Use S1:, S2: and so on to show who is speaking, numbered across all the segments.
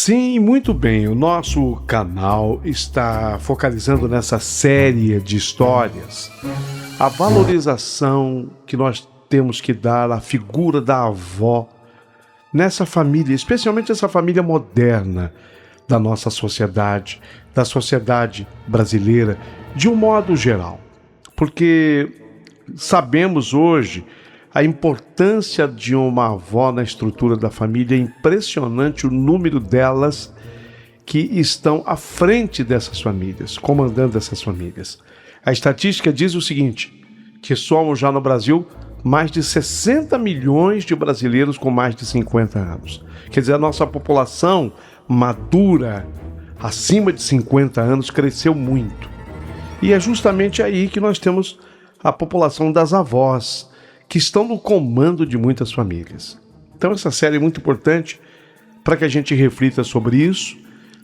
S1: Sim, muito bem. O nosso canal está focalizando nessa série de histórias a valorização que nós temos que dar à figura da avó nessa família, especialmente essa família moderna da nossa sociedade, da sociedade brasileira, de um modo geral. Porque sabemos hoje a importância de uma avó na estrutura da família. É impressionante o número delas que estão à frente dessas famílias, comandando essas famílias. A estatística diz o seguinte, que somos já no Brasil mais de 60 milhões de brasileiros com mais de 50 anos. Quer dizer, a nossa população madura, acima de 50 anos, cresceu muito. E é justamente aí que nós temos a população das avós, que estão no comando de muitas famílias. Então essa série é muito importante para que a gente reflita sobre isso,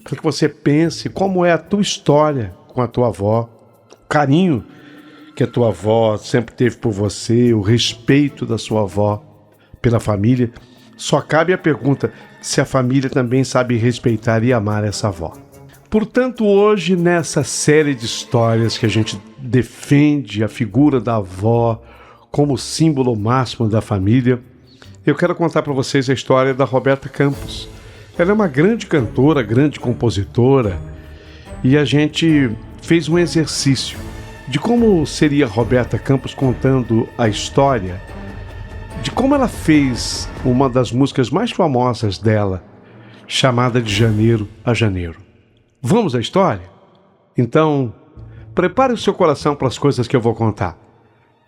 S1: para que você pense como é a tua história com a tua avó, o carinho que a tua avó sempre teve por você, o respeito da sua avó pela família. Só cabe a pergunta se a família também sabe respeitar e amar essa avó. Portanto, hoje, nessa série de histórias que a gente defende a figura da avó como símbolo máximo da família, eu quero contar para vocês a história da Roberta Campos. Ela é uma grande cantora, grande compositora, e a gente fez um exercício de como seria Roberta Campos contando a história, de como ela fez uma das músicas mais famosas dela, chamada de Janeiro a Janeiro. Vamos à história? Então, prepare o seu coração para as coisas que eu vou contar.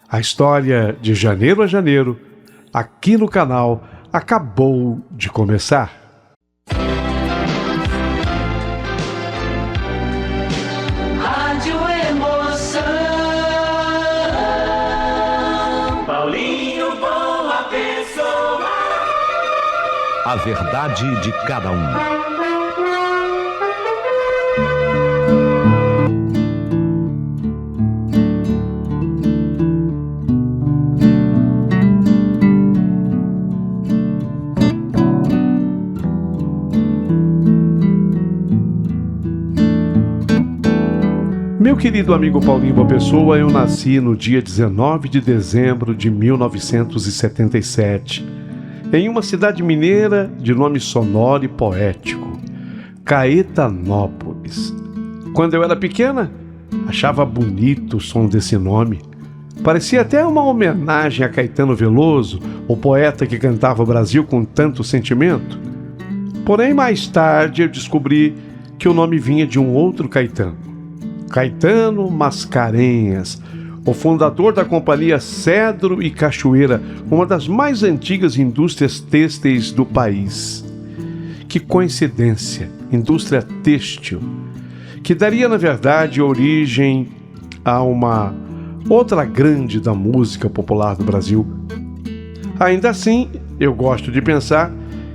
S1: A história de Janeiro a Janeiro, aqui no canal, acabou de começar.
S2: Rádio Emoção, Paulinho Boa Pessoa.
S3: A verdade de cada um.
S1: Meu querido amigo Paulinho Boa Pessoa, eu nasci no dia 19 de dezembro de 1977, em uma cidade mineira de nome sonoro e poético, Caetanópolis. Quando eu era pequena, achava bonito o som desse nome. Parecia até uma homenagem a Caetano Veloso, o poeta que cantava o Brasil com tanto sentimento. Porém, mais tarde eu descobri que o nome vinha de um outro Caetano. Caetano Mascarenhas, o fundador da companhia Cedro e Cachoeira, uma das mais antigas indústrias têxteis do país. Que coincidência, indústria têxtil, que daria, na verdade, origem a uma outra grande da música popular do Brasil. Ainda assim, eu gosto de pensar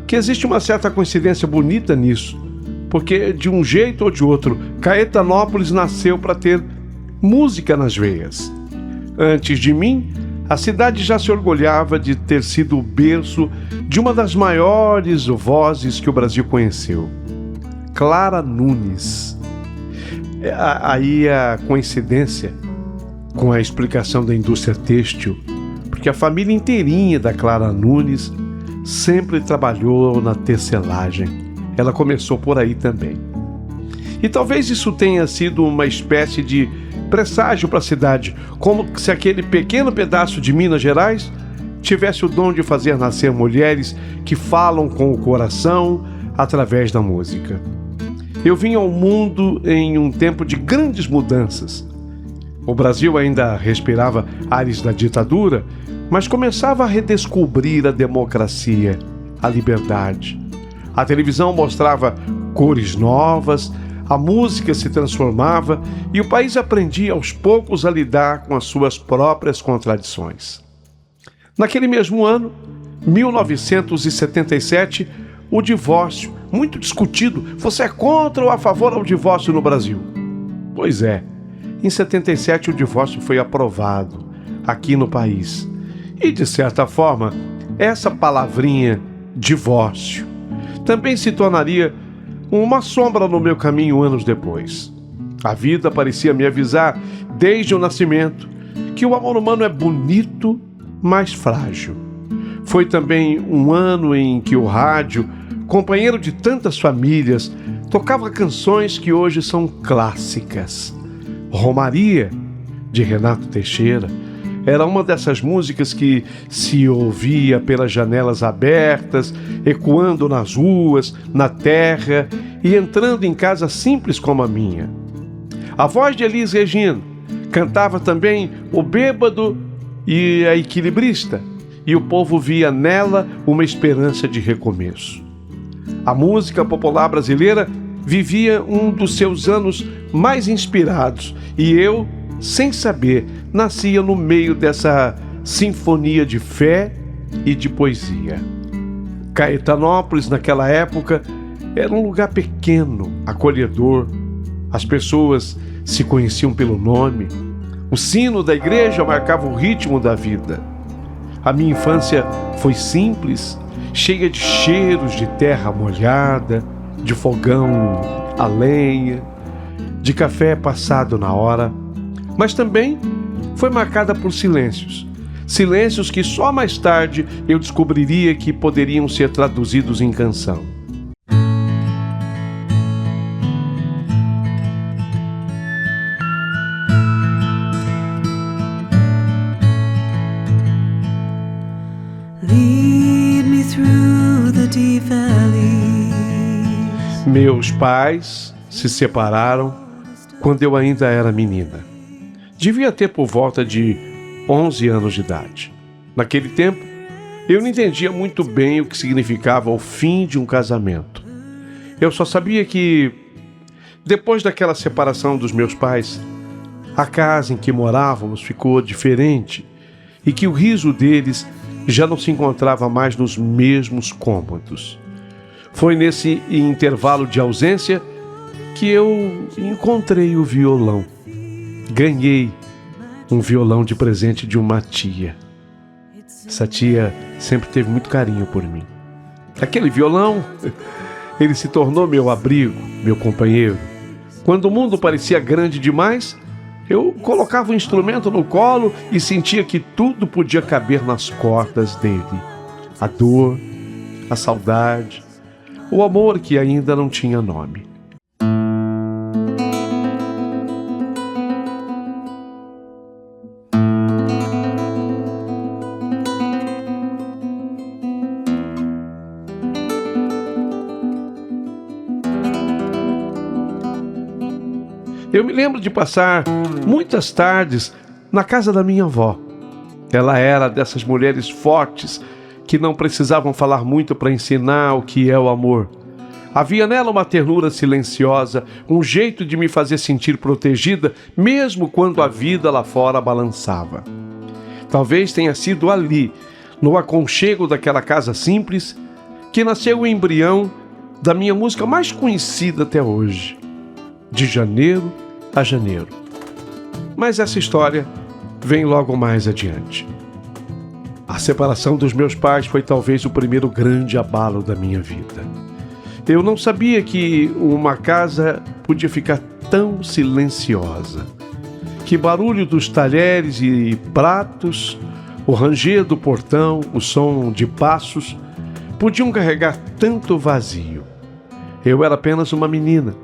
S1: que existe uma certa coincidência bonita nisso, porque de um jeito ou de outro, Caetanópolis nasceu para ter música nas veias. Antes de mim, a cidade já se orgulhava de ter sido o berço de uma das maiores vozes que o Brasil conheceu, Clara Nunes. Aí a coincidência com a explicação da indústria têxtil, porque a família inteirinha da Clara Nunes sempre trabalhou na tecelagem. Ela começou por aí também. E talvez isso tenha sido uma espécie de presságio para a cidade, como se aquele pequeno pedaço de Minas Gerais tivesse o dom de fazer nascer mulheres que falam com o coração através da música. Eu vim ao mundo em um tempo de grandes mudanças. O Brasil ainda respirava ares da ditadura, mas começava a redescobrir a democracia, a liberdade. A televisão mostrava cores novas, a música se transformava e o país aprendia aos poucos a lidar com as suas próprias contradições. Naquele mesmo ano, 1977, o divórcio, muito discutido. Você é contra ou a favor ao divórcio no Brasil? Pois é, em 77 o divórcio foi aprovado aqui no país. E, de certa forma, essa palavrinha divórcio também se tornaria uma sombra no meu caminho anos depois. A vida parecia me avisar desde o nascimento que o amor humano é bonito, mas frágil. Foi também um ano em que o rádio, companheiro de tantas famílias, tocava canções que hoje são clássicas. Romaria, de Renato Teixeira, era uma dessas músicas que se ouvia pelas janelas abertas, ecoando nas ruas, na terra e entrando em casa simples como a minha. A voz de Elis Regina cantava também O Bêbado e a Equilibrista, e o povo via nela uma esperança de recomeço. A música popular brasileira vivia um dos seus anos mais inspirados e eu, sem saber, nascia no meio dessa sinfonia de fé e de poesia. Caetanópolis, naquela época, era um lugar pequeno, acolhedor. As pessoas se conheciam pelo nome. O sino da igreja marcava o ritmo da vida. A minha infância foi simples, cheia de cheiros de terra molhada, de fogão a lenha, de café passado na hora, mas também foi marcada por silêncios. Silêncios que só mais tarde eu descobriria que poderiam ser traduzidos em canção.
S4: Lead me through the deep valley.
S1: Meus pais se separaram quando eu ainda era menina. Devia ter por volta de 11 anos de idade. Naquele tempo, eu não entendia muito bem o que significava o fim de um casamento. Eu só sabia que, depois daquela separação dos meus pais, a casa em que morávamos ficou diferente e que o riso deles já não se encontrava mais nos mesmos cômodos. Foi nesse intervalo de ausência que eu encontrei o violão. Ganhei um violão de presente de uma tia. Essa tia sempre teve muito carinho por mim. Aquele violão, ele se tornou meu abrigo, meu companheiro. Quando o mundo parecia grande demais, eu colocava o instrumento no colo e sentia que tudo podia caber nas cordas dele. A dor, a saudade, o amor que ainda não tinha nome. Eu me lembro de passar muitas tardes na casa da minha avó. Ela era dessas mulheres fortes que não precisavam falar muito para ensinar o que é o amor. Havia nela uma ternura silenciosa, um jeito de me fazer sentir protegida, mesmo quando a vida lá fora balançava. Talvez tenha sido ali, no aconchego daquela casa simples, que nasceu o embrião da minha música mais conhecida até hoje. De janeiro a janeiro. Mas essa história vem logo mais adiante. A separação dos meus pais foi talvez o primeiro grande abalo da minha vida. Eu não sabia que uma casa podia ficar tão silenciosa. Que barulho dos talheres e pratos, o ranger do portão, o som de passos, podiam carregar tanto vazio. Eu era apenas uma menina,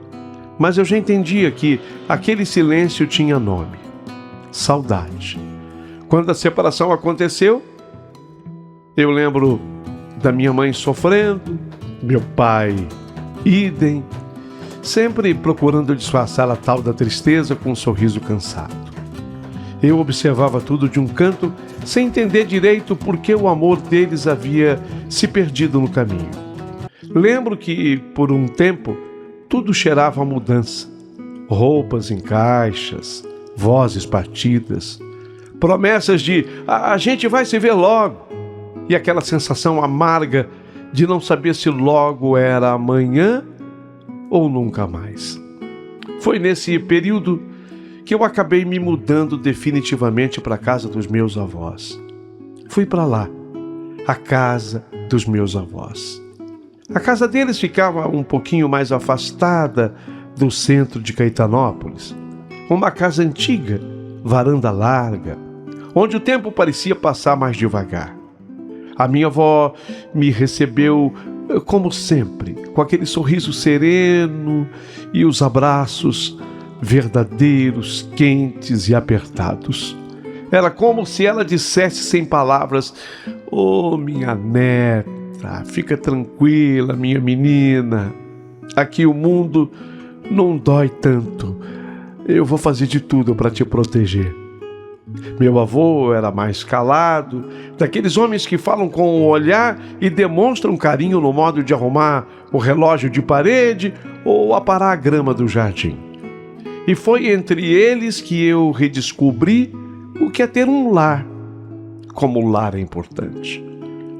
S1: mas eu já entendia que aquele silêncio tinha nome: saudade. Quando a separação aconteceu, eu lembro da minha mãe sofrendo, meu pai idem, sempre procurando disfarçar a tal da tristeza com um sorriso cansado. Eu observava tudo de um canto, sem entender direito por que o amor deles havia se perdido no caminho. Lembro que, por um tempo, tudo cheirava a mudança. Roupas em caixas, vozes partidas, promessas de a gente vai se ver logo, e aquela sensação amarga de não saber se logo era amanhã ou nunca mais. Foi nesse período que eu acabei me mudando definitivamente para a casa dos meus avós. Fui para lá, a casa dos meus avós. A casa deles ficava um pouquinho mais afastada do centro de Caetanópolis. Uma casa antiga, varanda larga, onde o tempo parecia passar mais devagar. A minha avó me recebeu como sempre, com aquele sorriso sereno e os abraços verdadeiros, quentes e apertados. Era como se ela dissesse sem palavras: "Oh, minha neta, fica tranquila, minha menina. Aqui o mundo não dói tanto. Eu vou fazer de tudo para te proteger." Meu avô era mais calado, daqueles homens que falam com o olhar e demonstram carinho no modo de arrumar o relógio de parede ou aparar a grama do jardim. E foi entre eles que eu redescobri o que é ter um lar. Como o lar é importante.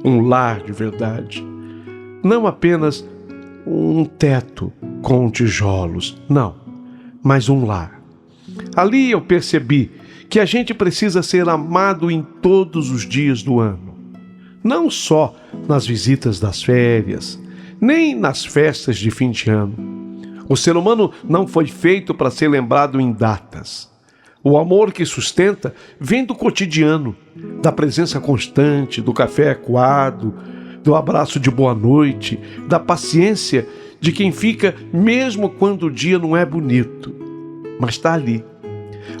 S1: Um lar de verdade. Não apenas um teto com tijolos, não, mas um lar. Ali eu percebi que a gente precisa ser amado em todos os dias do ano. Não só nas visitas das férias, nem nas festas de fim de ano. O ser humano não foi feito para ser lembrado em datas. O amor que sustenta vem do cotidiano, da presença constante, do café coado, do abraço de boa noite, da paciência de quem fica mesmo quando o dia não é bonito, mas está ali.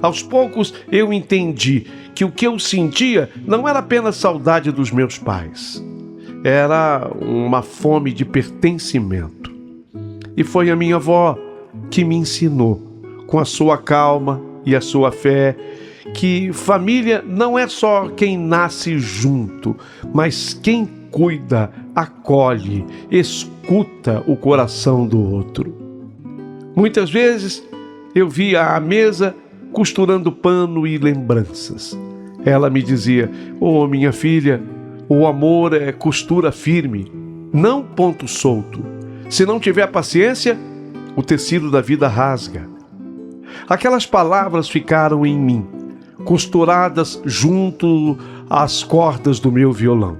S1: Aos poucos eu entendi que o que eu sentia não era apenas saudade dos meus pais. Era uma fome de pertencimento. E foi a minha avó que me ensinou, com a sua calma e a sua fé, que família não é só quem nasce junto, mas quem cuida, acolhe, escuta o coração do outro. Muitas vezes eu via à mesa costurando pano e lembranças. Ela me dizia: "Oh, minha filha, o amor é costura firme, não ponto solto. Se não tiver paciência, o tecido da vida rasga." Aquelas palavras ficaram em mim, costuradas junto às cordas do meu violão.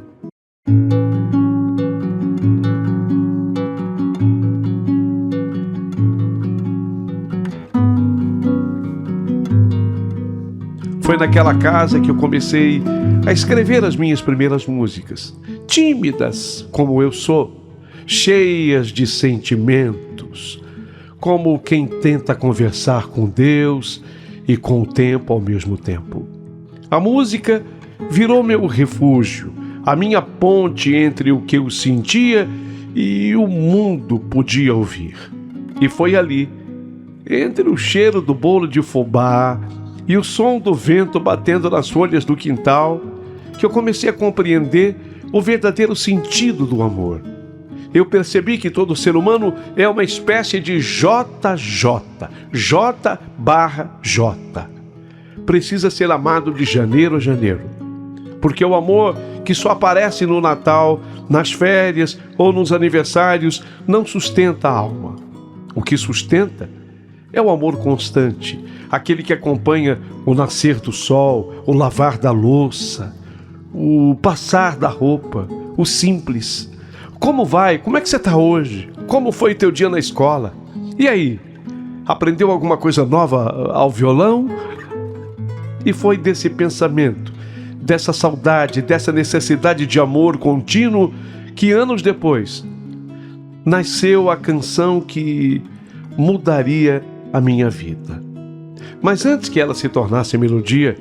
S1: Foi naquela casa que eu comecei a escrever as minhas primeiras músicas, tímidas como eu sou, cheias de sentimentos, como quem tenta conversar com Deus e com o tempo ao mesmo tempo. A música virou meu refúgio, a minha ponte entre o que eu sentia e o mundo podia ouvir. E foi ali, entre o cheiro do bolo de fubá e o som do vento batendo nas folhas do quintal, que eu comecei a compreender o verdadeiro sentido do amor. Eu percebi que todo ser humano é uma espécie de JJ, J/J. Precisa ser amado de janeiro a janeiro. Porque o amor que só aparece no Natal, nas férias ou nos aniversários não sustenta a alma. O que sustenta é o amor constante, aquele que acompanha o nascer do sol, o lavar da louça, o passar da roupa, o simples. Como vai? Como é que você está hoje? Como foi teu dia na escola? E aí? Aprendeu alguma coisa nova ao violão? E foi desse pensamento, dessa saudade, dessa necessidade de amor contínuo que anos depois nasceu a canção que mudaria a minha vida. Mas antes que ela se tornasse melodia,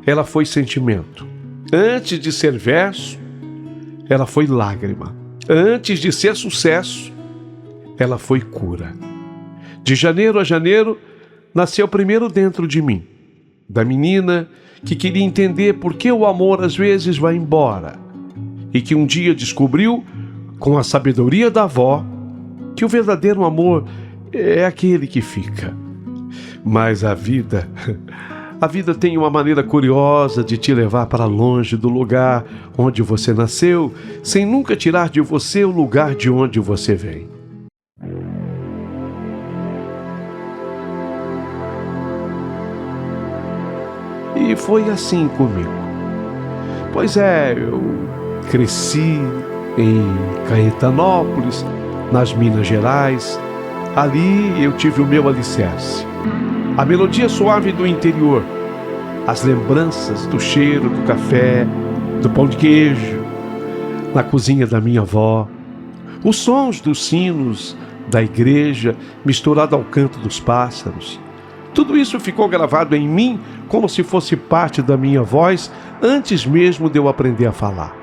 S1: ela foi sentimento. Antes de ser verso, ela foi lágrima. Antes de ser sucesso, ela foi cura. De janeiro a janeiro, nasceu primeiro dentro de mim, da menina que queria entender por que o amor às vezes vai embora e que um dia descobriu, com a sabedoria da avó, que o verdadeiro amor é aquele que fica. Mas a vida tem uma maneira curiosa de te levar para longe do lugar onde você nasceu, sem nunca tirar de você o lugar de onde você vem. E foi assim comigo. Pois é, eu cresci, em Caetanópolis, nas Minas Gerais. Ali eu tive o meu alicerce. A melodia suave do interior, as lembranças do cheiro do café, do pão de queijo, na cozinha da minha avó, os sons dos sinos da igreja misturado ao canto dos pássaros. Tudo isso ficou gravado em mim como se fosse parte da minha voz antes mesmo de eu aprender a falar.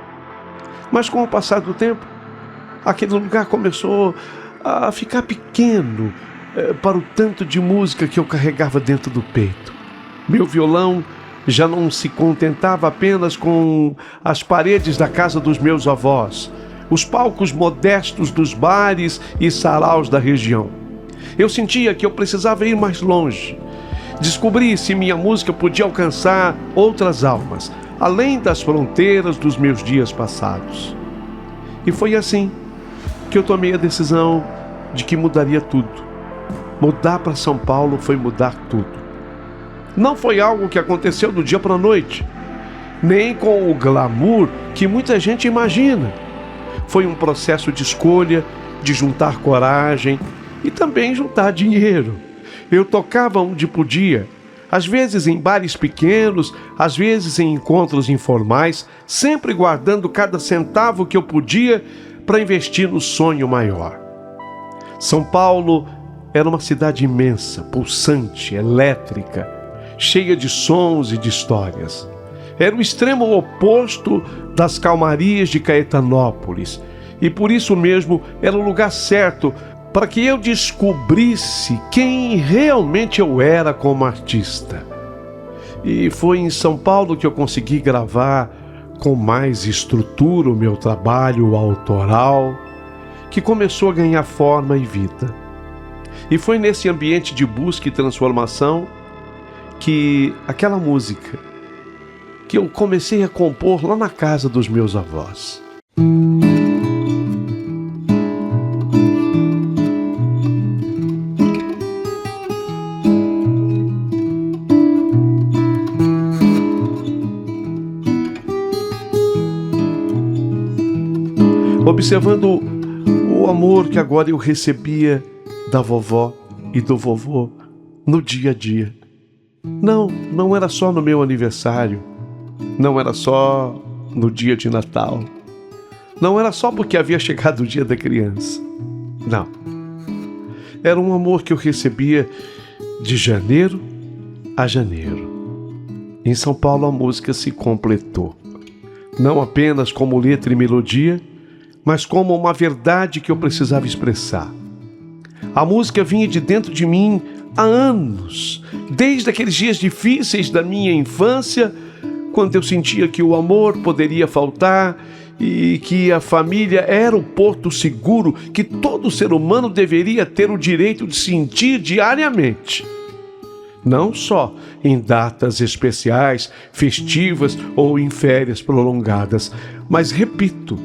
S1: Mas com o passar do tempo, aquele lugar começou a ficar pequeno para o tanto de música que eu carregava dentro do peito. Meu violão já não se contentava apenas com as paredes da casa dos meus avós, os palcos modestos dos bares e saraus da região. Eu sentia que eu precisava ir mais longe, descobrir se minha música podia alcançar outras almas, além das fronteiras dos meus dias passados. E foi assim que eu tomei a decisão de que mudaria tudo. Mudar para São Paulo foi mudar tudo. Não foi algo que aconteceu do dia para a noite, nem com o glamour que muita gente imagina. Foi um processo de escolha, de juntar coragem e também juntar dinheiro. Eu tocava onde podia, às vezes em bares pequenos, às vezes em encontros informais, sempre guardando cada centavo que eu podia para investir no sonho maior. São Paulo era uma cidade imensa, pulsante, elétrica, cheia de sons e de histórias. Era o extremo oposto das calmarias de Caetanópolis, e por isso mesmo era o lugar certo para que eu descobrisse quem realmente eu era como artista. E foi em São Paulo que eu consegui gravar com mais estrutura o meu trabalho autoral, que começou a ganhar forma e vida. E foi nesse ambiente de busca e transformação que aquela música que eu comecei a compor lá na casa dos meus avós. Observando o amor que agora eu recebia da vovó e do vovô no dia a dia. Não era só no meu aniversário, não era só no dia de Natal, não era só porque havia chegado o dia da criança. Não. Era um amor que eu recebia de janeiro a janeiro. Em São Paulo a música se completou, não apenas como letra e melodia, mas como uma verdade que eu precisava expressar. A música vinha de dentro de mim há anos, desde aqueles dias difíceis da minha infância, quando eu sentia que o amor poderia faltar e que a família era o porto seguro que todo ser humano deveria ter o direito de sentir diariamente. Não só em datas especiais, festivas ou em férias prolongadas, mas, repito,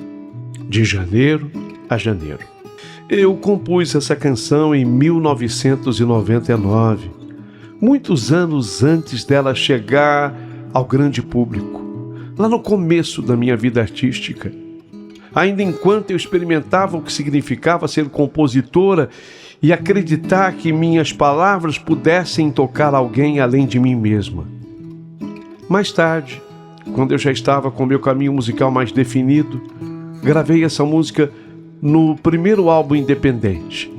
S1: de janeiro a janeiro. Eu compus essa canção em 1999, muitos anos antes dela chegar ao grande público, lá no começo da minha vida artística. Ainda enquanto eu experimentava o que significava ser compositora e acreditar que minhas palavras pudessem tocar alguém além de mim mesma. Mais tarde, quando eu já estava com meu caminho musical mais definido, gravei essa música no primeiro álbum independente,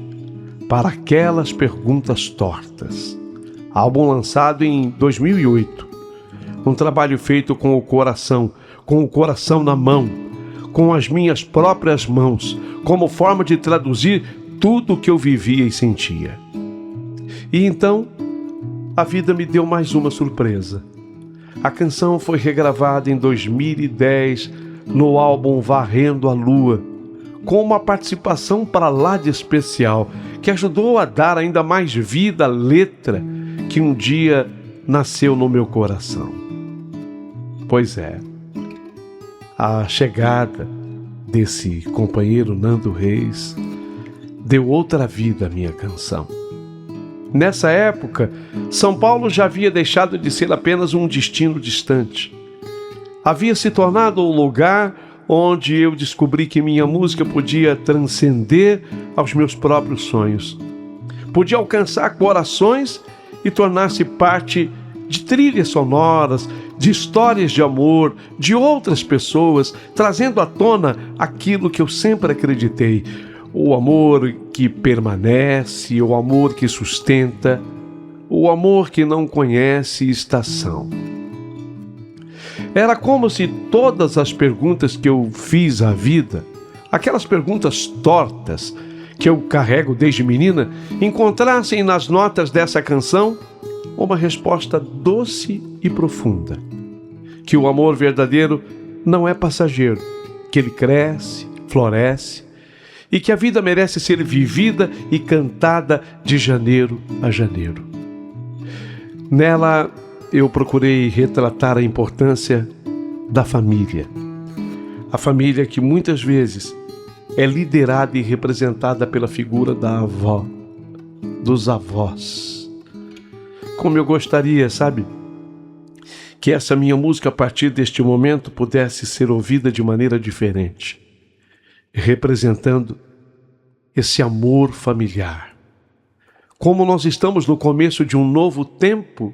S1: Para Aquelas Perguntas Tortas, álbum lançado em 2008. Um trabalho feito com o coração na mão, com as minhas próprias mãos, como forma de traduzir tudo o que eu vivia e sentia. E então, a vida me deu mais uma surpresa. A canção foi regravada em 2010 no álbum Varrendo a Lua, com uma participação para lá de especial, que ajudou a dar ainda mais vida à letra que um dia nasceu no meu coração. Pois é, a chegada desse companheiro Nando Reis deu outra vida à minha canção. Nessa época, São Paulo já havia deixado de ser apenas um destino distante. Havia se tornado um lugar onde eu descobri que minha música podia transcender aos meus próprios sonhos. Podia alcançar corações e tornar-se parte de trilhas sonoras, de histórias de amor, de outras pessoas, trazendo à tona aquilo que eu sempre acreditei: o amor que permanece, o amor que sustenta, o amor que não conhece estação. Era como se todas as perguntas que eu fiz à vida, aquelas perguntas tortas que eu carrego desde menina, encontrassem nas notas dessa canção uma resposta doce e profunda: que o amor verdadeiro não é passageiro, que ele cresce, floresce, e que a vida merece ser vivida e cantada de janeiro a janeiro. Nela eu procurei retratar a importância da família. A família que muitas vezes é liderada e representada pela figura da avó, dos avós. Como eu gostaria, sabe, que essa minha música a partir deste momento pudesse ser ouvida de maneira diferente, representando esse amor familiar. Como nós estamos no começo de um novo tempo,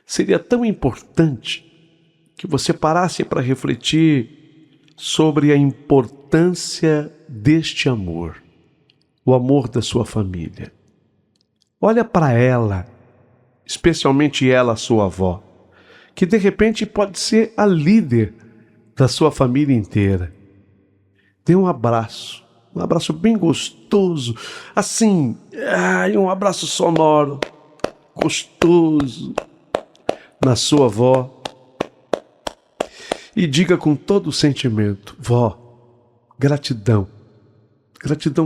S1: seria tão importante que você parasse para refletir sobre a importância deste amor, o amor da sua família. Olha para ela, especialmente ela, sua avó, que de repente pode ser a líder da sua família inteira. Dê um abraço bem gostoso, assim, um abraço sonoro, gostoso, na sua avó, e diga com todo o sentimento: vó, gratidão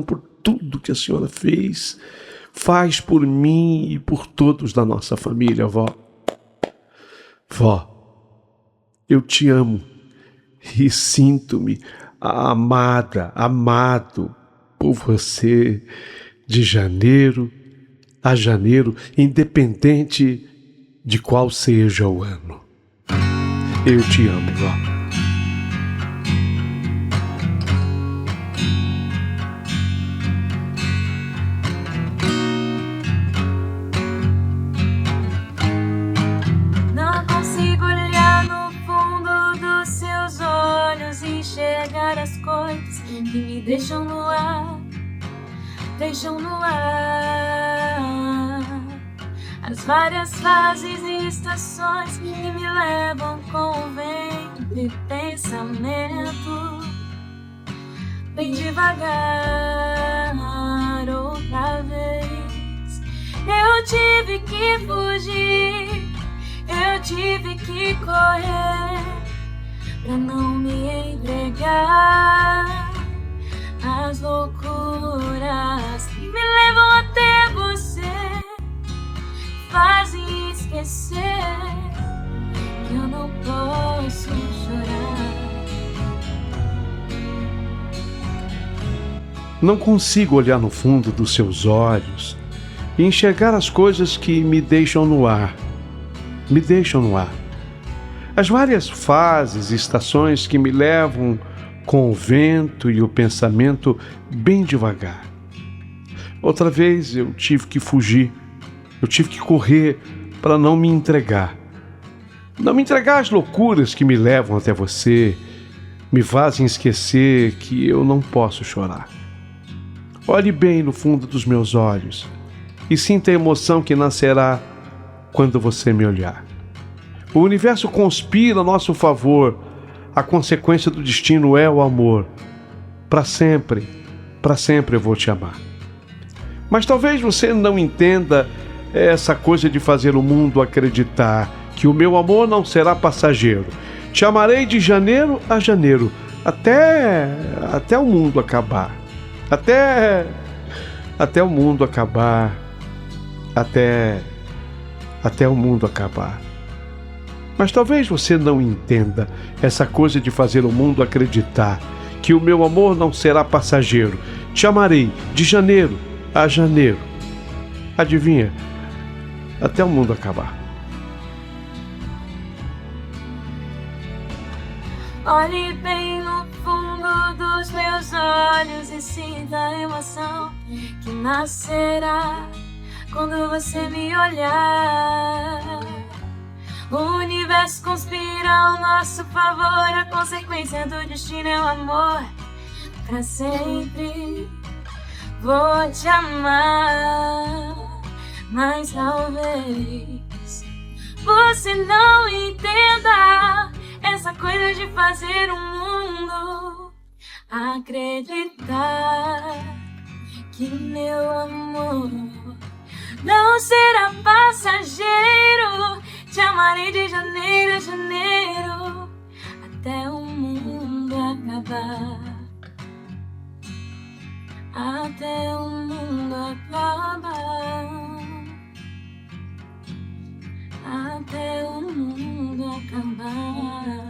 S1: por tudo que a senhora faz por mim e por todos da nossa família, vó. Vó, eu te amo e sinto-me amado por você de janeiro a janeiro, independente de qual seja o ano. Eu te amo, vó.
S5: Não consigo olhar no fundo dos seus olhos e enxergar as coisas que me deixam no ar, as várias fases e estações que me levam com o vento e pensamento, bem devagar outra vez. Eu tive que fugir, eu tive que correr pra não me entregar às loucuras que me levam até você, fazem esquecer que eu não posso chorar.
S1: Não consigo olhar no fundo dos seus olhos e enxergar as coisas que me deixam no ar. As várias fases e estações que me levam com o vento e o pensamento bem devagar. Outra vez eu tive que fugir, eu tive que correr para não me entregar. Não me entregar às loucuras que me levam até você, me fazem esquecer que eu não posso chorar. Olhe bem no fundo dos meus olhos e sinta a emoção que nascerá quando você me olhar. O universo conspira a nosso favor. A consequência do destino é o amor. Para sempre eu vou te amar. Mas talvez você não entenda essa coisa de fazer o mundo acreditar que o meu amor não será passageiro. Te amarei de janeiro a janeiro, até o mundo acabar. Até o mundo acabar. Até o mundo acabar. Mas talvez você não entenda essa coisa de fazer o mundo acreditar que o meu amor não será passageiro. Te amarei de janeiro a janeiro. Adivinha? Até o mundo acabar.
S5: Olhe bem no fundo dos meus olhos e sinta a emoção que nascerá quando você me olhar. O universo conspira ao nosso favor, a consequência do destino é o amor. Pra sempre vou te amar, mas talvez você não entenda essa coisa de fazer o mundo acreditar que meu amor não será passageiro. Te amarei de janeiro a janeiro, até o mundo acabar. Até o mundo acabar. Até o mundo acabar.